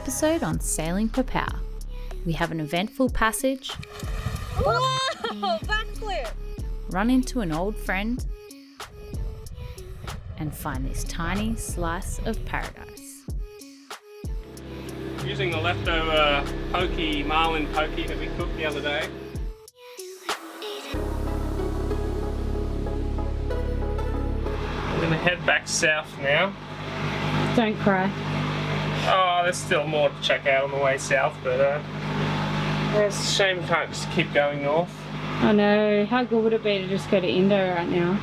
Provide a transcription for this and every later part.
episode on sailing Popao. We have an eventful passage. Whoa! Backflip! Run into an old friend. And find this tiny slice of paradise. Using the leftover Marlin pokey that we cooked the other day. I'm gonna head back south now. Don't cry. Oh, there's still more to check out on the way south, but it's a shame we can't just keep going north. I know. How good would it be to just go to Indo right now?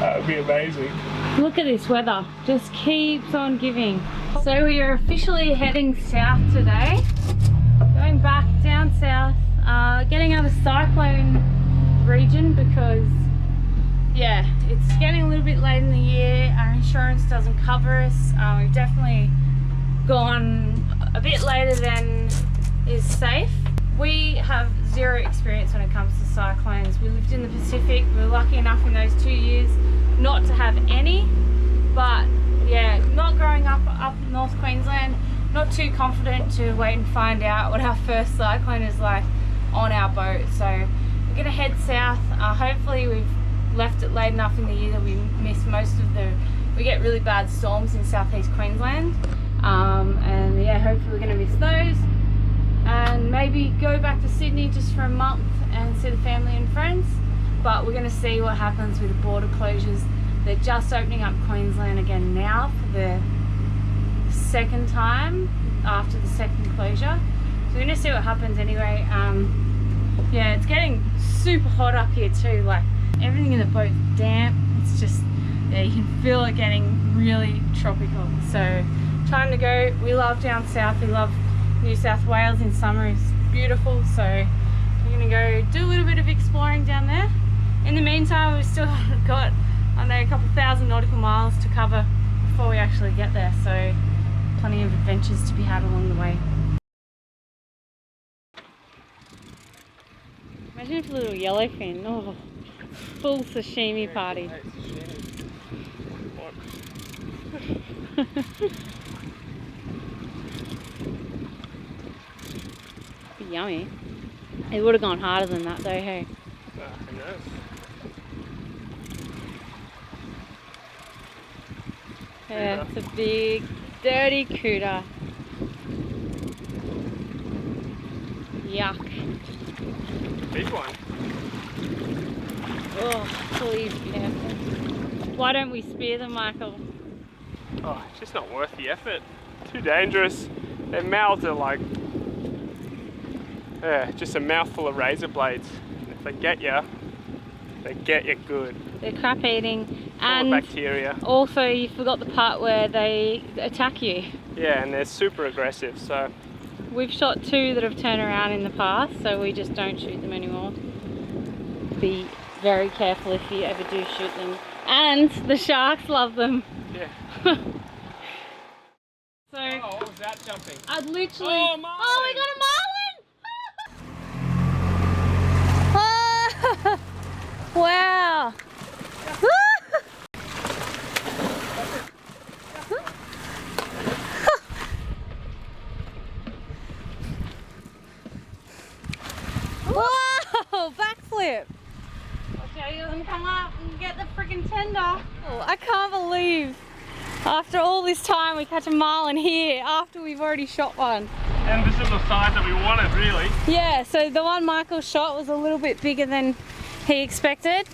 That would be amazing. Look at this weather. Just keeps on giving. So we are officially heading south today. Going back down south. Getting out of cyclone region because, yeah, it's getting a little bit late in the year. Our insurance doesn't cover us. We've definitely gone a bit later than is safe. We have zero experience when it comes to cyclones. We lived in the Pacific. We were lucky enough in those 2 years not to have any, but yeah, not growing up in North Queensland, not too confident to wait and find out what our first cyclone is like on our boat. So we're gonna head south. Hopefully we've left it late enough in the year that we miss most of we get really bad storms in southeast Queensland. And yeah, hopefully we're gonna miss those. And maybe go back to Sydney just for a month and see the family and friends. But we're gonna see what happens with the border closures. They're just opening up Queensland again now for the second time after the second closure. So we're gonna see what happens anyway. Yeah, it's getting super hot up here too. Like everything in the boat's damp. It's just, yeah, you can feel it getting really tropical. So time to go. We love down south. We love New South Wales in summer. It's beautiful. So we're gonna go do a little bit of exploring down there. In the meantime, we've still got, I know, a couple thousand nautical miles to cover before we actually get there. So plenty of adventures to be had along the way. Imagine if a little yellowfin, oh, full sashimi party. Be yummy. It would have gone harder than that though, hey? Who knows? Yeah, it's a big, dirty cooter. Yuck. Big one. Oh, please be careful. Why don't we spear them, Michael? Oh, it's just not worth the effort. Too dangerous. Their mouths are like, yeah, just a mouthful of razor blades. And if they get you good. They're crap eating. Full And of bacteria. Also, you forgot the part where they attack you. Yeah, and they're super aggressive, so. We've shot 2 that have turned around in the past, so we just don't shoot them anymore. Be very careful if you ever do shoot them. And the sharks love them. Yeah. So, Oh, what was that jumping? I'd literally... Oh, Marlin! Oh, we got a marlin! Wow! Whoa! Backflip! Okay, you're gonna come up and get the freaking tender. Oh, I can't believe after all this time we catch a marlin here after we've already shot one. And this is the size that we wanted, really. Yeah, so the one Michael shot was a little bit bigger than he expected.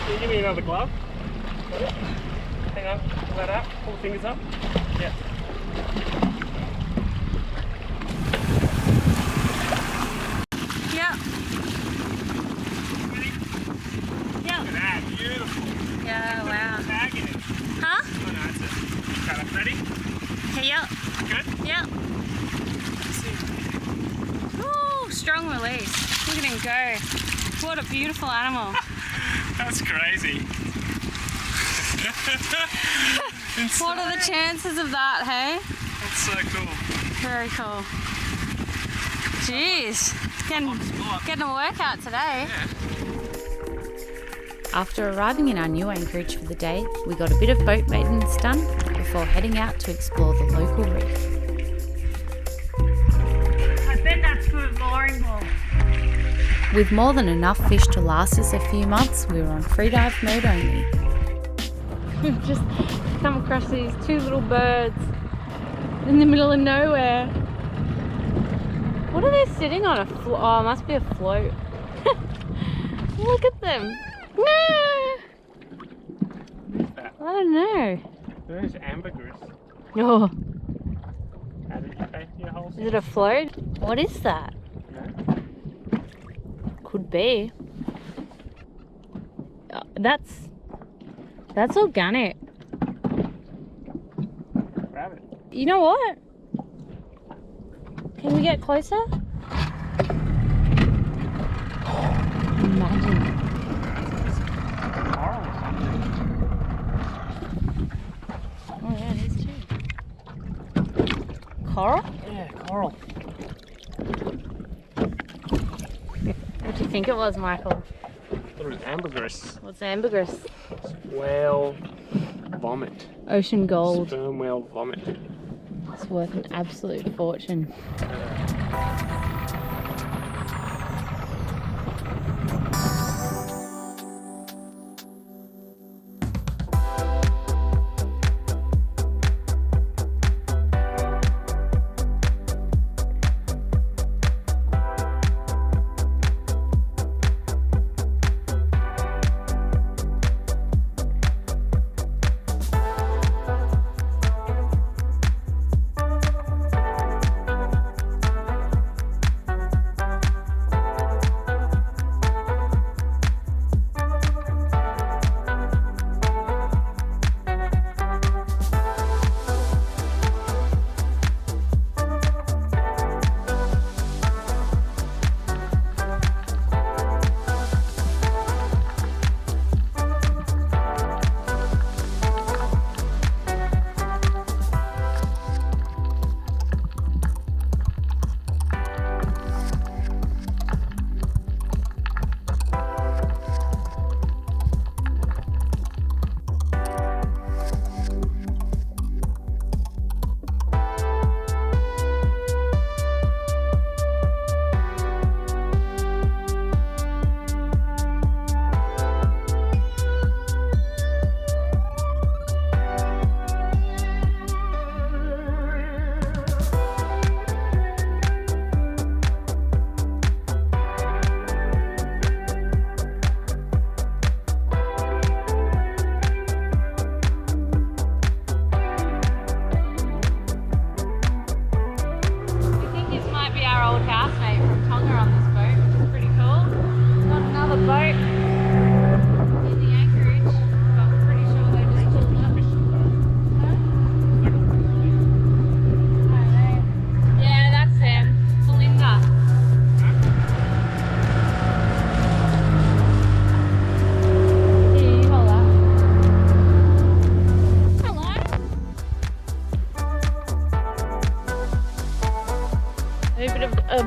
Can you give me another glove? Hang on, pull that out, pull the fingers up. Yeah. Yeah. Yeah. Look at that, beautiful. Yeah, wow. Tagging it. Huh? Oh no, that's it. Got it, ready? Yeah. Good? Yeah. Ooh, strong release. Look at him go. What a beautiful animal. That's crazy. What are the chances of that, hey? That's so cool. Very cool. Jeez, getting a workout today. Yeah. After arriving in our new anchorage for the day, we got a bit of boat maintenance done before heading out to explore the local reef. I bet that's good mooring ball. With more than enough fish to last us a few months, we were on freedive mode only. We've just come across these two little birds in the middle of nowhere. What are they sitting on? Oh, it must be a float. Look at them. I don't know. Those ambergris. Oh, How did you pay for your whole is it a float? What is that? No? Could be. That's organic. Grab it. You know what? Can we get closer? Imagine. Coral or something. Oh yeah, it is too. Coral? Yeah, coral. What do you think it was, Michael? I thought it was ambergris. What's ambergris? Whale vomit. Ocean gold. Sperm whale vomit. It's worth an absolute fortune.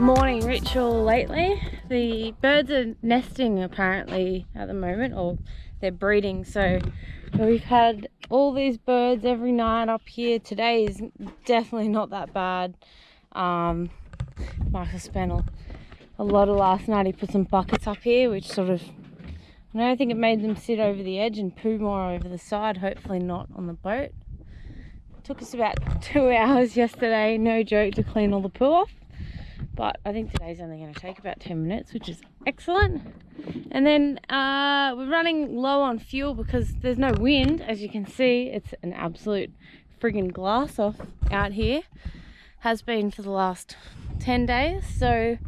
Morning ritual lately. The birds are nesting apparently at the moment, or they're breeding, so we've had all these birds every night up here. Today is definitely not that bad. Michael spent a lot of last night. He put some buckets up here, which sort of, I don't think it made them sit over the edge and poo more over the side, hopefully not on the boat. It took us about 2 hours yesterday, no joke, to clean all the poo off. But I think today's only going to take about 10 minutes, which is excellent. And then we're running low on fuel because there's no wind. As you can see, it's an absolute friggin' glass off out here. Has been for the last 10 days. So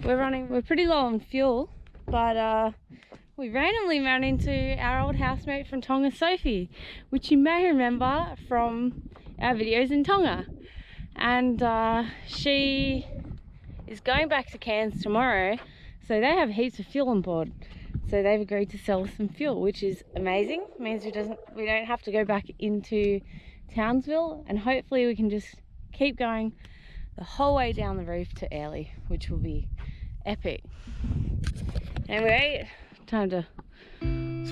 we're pretty low on fuel. But we randomly ran into our old housemate from Tonga, Sophie, which you may remember from our videos in Tonga. And she is going back to Cairns tomorrow, so they have heaps of fuel on board. So they've agreed to sell us some fuel, which is amazing. It means we don't have to go back into Townsville, and hopefully we can just keep going the whole way down the reef to Airlie, which will be epic. Anyway, time to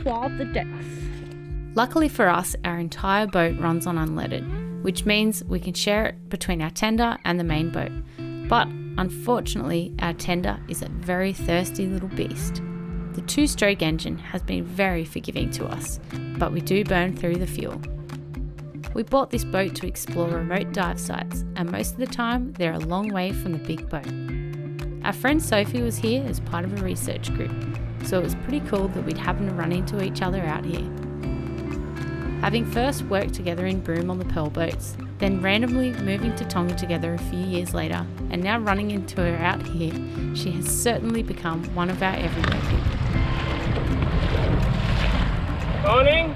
swab the decks. Luckily for us, our entire boat runs on unleaded, which means we can share it between our tender and the main boat. But unfortunately, our tender is a very thirsty little beast. The 2-stroke engine has been very forgiving to us, but we do burn through the fuel. We bought this boat to explore remote dive sites, and most of the time they're a long way from the big boat. Our friend Sophie was here as part of a research group, so it was pretty cool that we'd happen to run into each other out here. Having first worked together in Broome on the Pearl boats, then randomly moving to Tonga together a few years later, and now running into her out here, she has certainly become one of our everywhere people. Morning.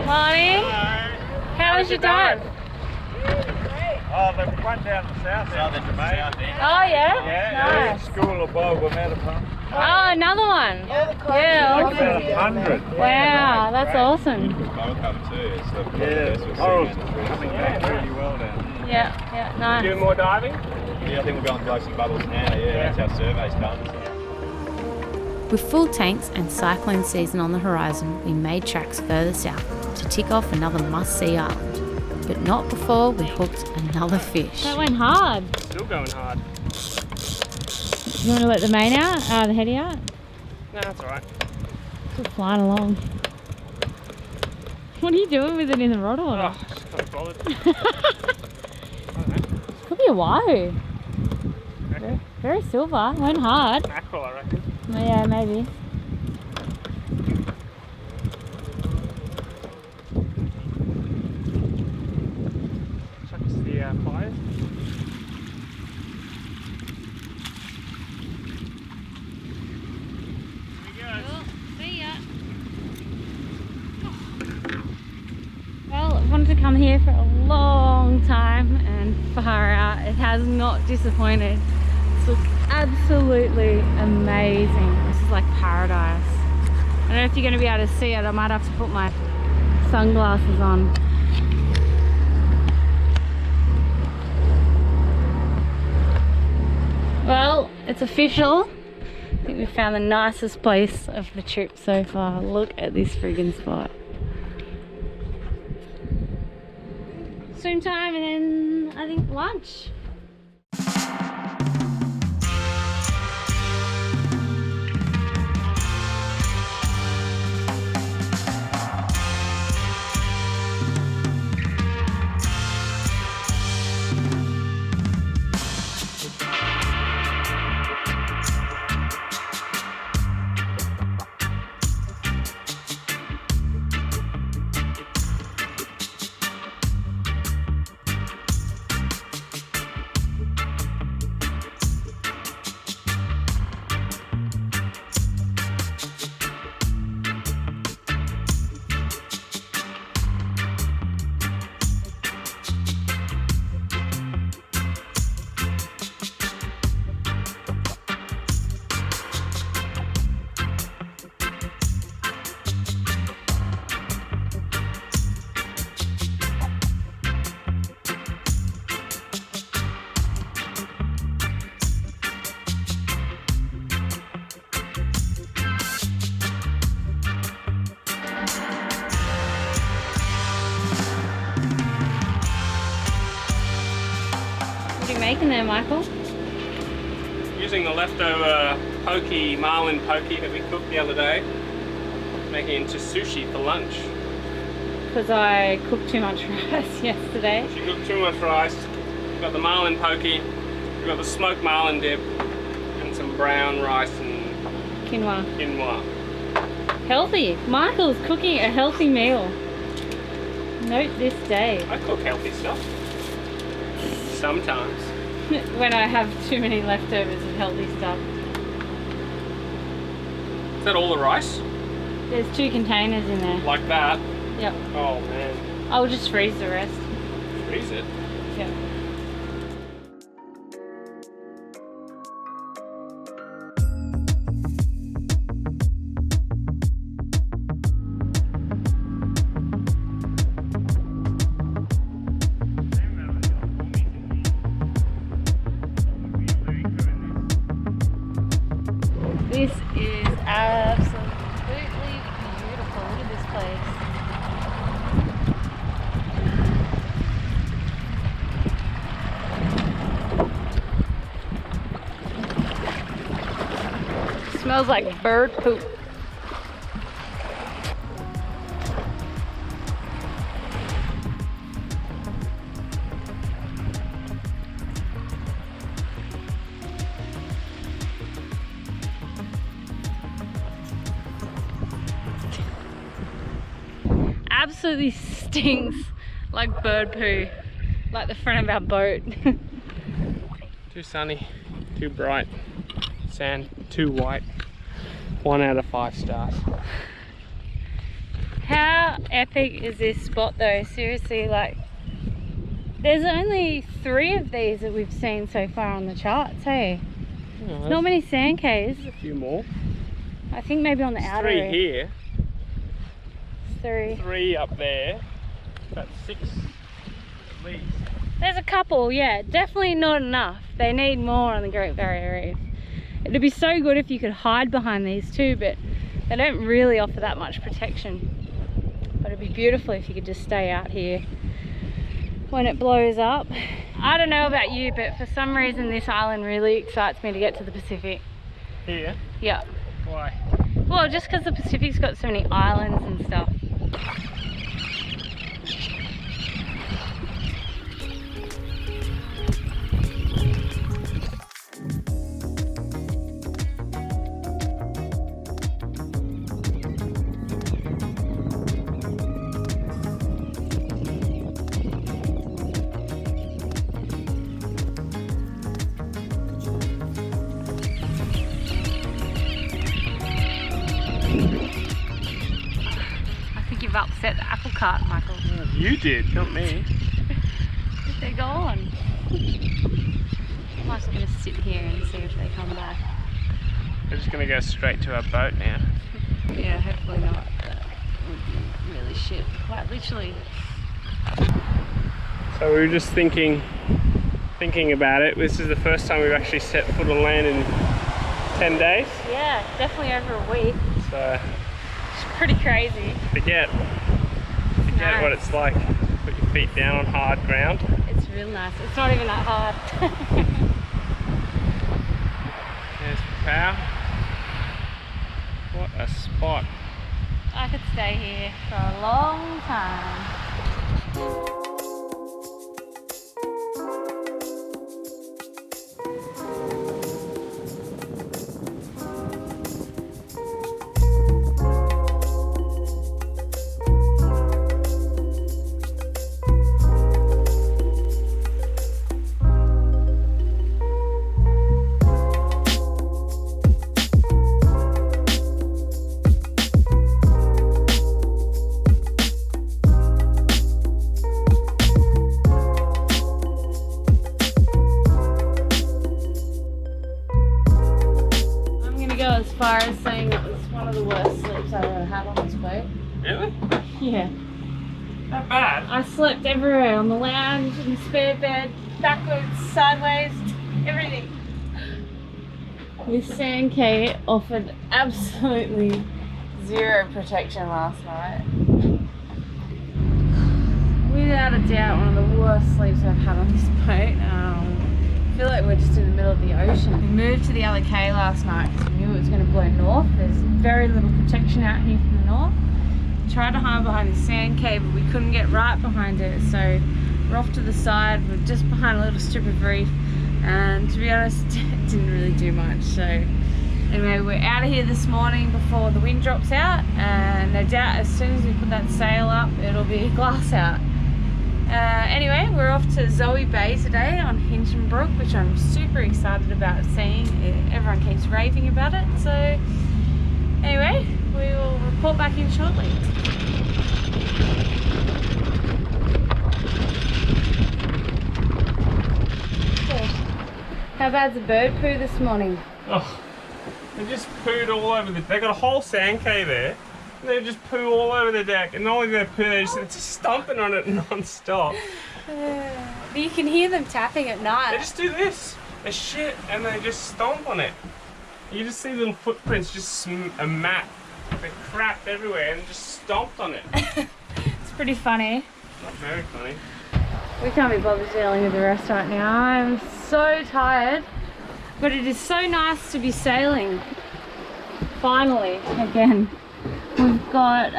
Morning. How was your dive? Oh, the one down the southern Jamaica. Oh yeah? Yeah, Nice. school above, we're out of pump. Oh, another one. Yeah, Like awesome. about 100. Wow, that's awesome. Yeah, corals coming back really well down. Yeah, nice. Do more diving? Yeah, I think we're going to blow some bubbles now. Yeah, that's how survey's done. With full tanks and cyclone season on the horizon, we made tracks further south to tick off another must-see island. But not before we hooked another fish. That went hard. Still going hard. You want to let the main out? The heady out? No, that's alright. Just flying along. What are you doing with it in the rod order? Oh, just not bothered. Could be a wahoo. Very silver. Went hard. Mackerel, I reckon. Yeah, maybe. Chuck us the fires. See ya. Well, I've wanted to come here for a long time, and far out, it has not disappointed. This looks absolutely amazing. This is like paradise. I don't know if you're going to be able to see it. I might have to put my sunglasses on. Well, it's official. I think we found the nicest place of the trip so far. Look at this friggin' spot. Swim time and then I think lunch. What are you making there, Michael? Using the leftover Marlin pokey that we cooked the other day, making it into sushi for lunch. Because I cooked too much rice yesterday. She cooked too much rice. We've got the Marlin pokey, we've got the smoked Marlin dip, and some brown rice and quinoa. Healthy. Michael's cooking a healthy meal. Note this day. I cook healthy stuff. Sometimes. When I have too many leftovers of healthy stuff. Is that all the rice? There's 2 containers in there. Like that? Yep. Oh man. I'll just freeze the rest. Freeze it? Yeah. This is absolutely beautiful. Look at this place. Smells like bird poop. Absolutely stinks like bird poo, like the front of our boat. Too sunny, too bright, sand too white. 1 out of 5 stars. How epic is this spot though? Seriously, like there's only 3 of these that we've seen so far on the charts, hey? Oh, Not many sand cays. a few more. I think maybe on the outer. 3 here. 3. 3 up there. About 6 at least. There's a couple, yeah. Definitely not enough. They need more on the Great Barrier Reef. It'd be so good if you could hide behind these too, but they don't really offer that much protection. But it'd be beautiful if you could just stay out here when it blows up. I don't know about you, but for some reason this island really excites me to get to the Pacific. Here? Yeah. Why? Well, just because the Pacific's got so many islands and stuff. You've upset the apple cart, Michael. You did, not me. They're gone. I'm also going to sit here and see if they come back. We're just going to go straight to our boat now. Yeah, hopefully not. That would be really shit. Quite literally. So we were just thinking about it. This is the first time we've actually set foot on land in 10 days. Yeah, definitely over a week. So it's pretty crazy. Forget Nice. what it's like. Put your feet down on hard ground. It's real nice. It's not even that hard. There's Popao. What a spot. I could stay here for a long time. As far as saying it was one of the worst sleeps I've ever had on this boat. Really? Yeah. That bad? I slept everywhere, on the lounge, in the spare bed, backwards, sideways, everything. This sand Caye offered absolutely zero protection last night. Without a doubt, one of the worst sleeps I've had on this boat. I feel like we're just in the middle of the ocean. We moved to the other Caye last night because we knew it was going to blow north. There's very little protection out here from the north. Tried to hide behind the sand Caye, but we couldn't get right behind it, so we're off to the side. We're just behind a little strip of reef, and to be honest, it didn't really do much. So anyway, we're out of here this morning before the wind drops out, and no doubt as soon as we put that sail up, it'll be glass out. Anyway, we're off to Zoe Bay today on Hinchinbrook, which I'm super excited about seeing. Everyone keeps raving about it. So anyway, we will report back in shortly. How bad's the bird poo this morning? Oh, they just pooed all over they got a whole sand Caye there. They just poo all over the deck, and not only they poo, they're just stomping on it non-stop. You can hear them tapping at night. They just do this. They shit and they just stomp on it. You just see little footprints, just a map. They crap everywhere and just stomped on it. It's pretty funny. Not very funny. We can't be bothered dealing with the rest right now. I'm so tired, but it is so nice to be sailing. Finally, again. We've got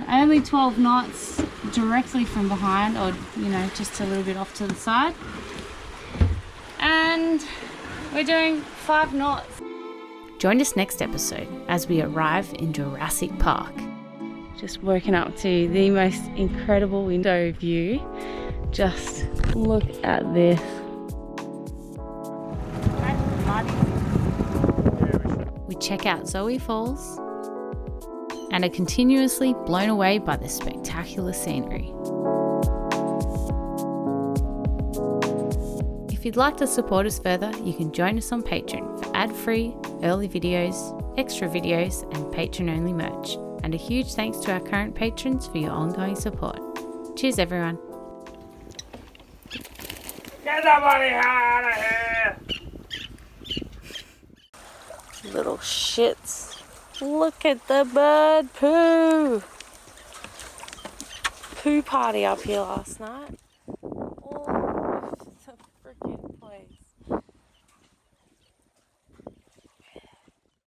only 12 knots directly from behind, or you know, just a little bit off to the side. And we're doing 5 knots. Join us next episode as we arrive in Jurassic Park. Just woken up to the most incredible window view. Just look at this. We check out Zoe Falls and are continuously blown away by the spectacular scenery. If you'd like to support us further, you can join us on Patreon for ad-free, early videos, extra videos, and patron-only merch. And a huge thanks to our current patrons for your ongoing support. Cheers, everyone. Get the money out of here! Little shits. Look at the bird poo. Poo party up here last night.